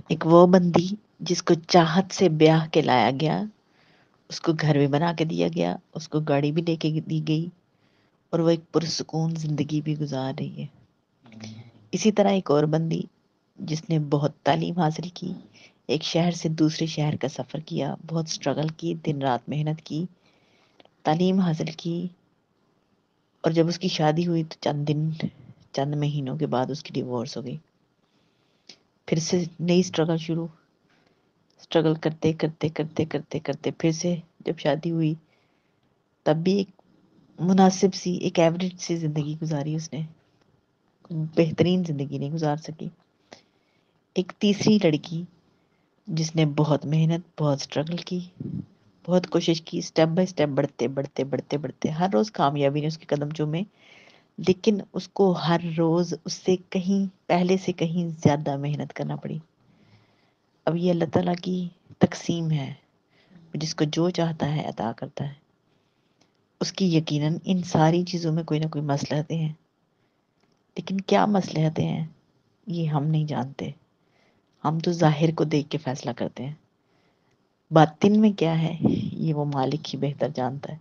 ایک وہ بندی جس کو چاہت سے بیاہ کے لایا گیا، اس کو گھر بھی بنا کے دیا گیا، اس کو گاڑی بھی لے کے دی گئی، اور وہ ایک پرسکون زندگی بھی گزار رہی ہے۔ اسی طرح ایک اور بندی جس نے بہت تعلیم حاصل کی، ایک شہر سے دوسرے شہر کا سفر کیا، بہت سٹرگل کی، دن رات محنت کی، تعلیم حاصل کی، اور جب اس کی شادی ہوئی تو چند مہینوں کے بعد اس کی ڈیورس ہو گئی۔ پھر سے نئی سٹرگل شروع، سٹرگل کرتے کرتے کرتے کرتے کرتے پھر سے جب شادی ہوئی تب بھی ایک مناسب سی، ایک ایوریج سی زندگی گزاری اس نے، بہترین زندگی نہیں گزار سکی۔ ایک تیسری لڑکی جس نے بہت محنت، بہت سٹرگل کی، بہت کوشش کی، سٹیپ بائی سٹیپ بڑھتے بڑھتے بڑھتے بڑھتے ہر روز کامیابی نے اس کے قدم چومے، لیکن اس کو ہر روز اس سے کہیں پہلے سے کہیں زیادہ محنت کرنا پڑی۔ اب یہ اللہ تعالیٰ کی تقسیم ہے، جس کو جو چاہتا ہے عطا کرتا ہے۔ اس کی یقیناً ان ساری چیزوں میں کوئی نہ کوئی مصلحتیں ہیں، لیکن کیا مصلحتیں ہیں یہ ہم نہیں جانتے۔ ہم تو ظاہر کو دیکھ کے فیصلہ کرتے ہیں، باطن میں کیا ہے یہ وہ مالک ہی بہتر جانتا ہے۔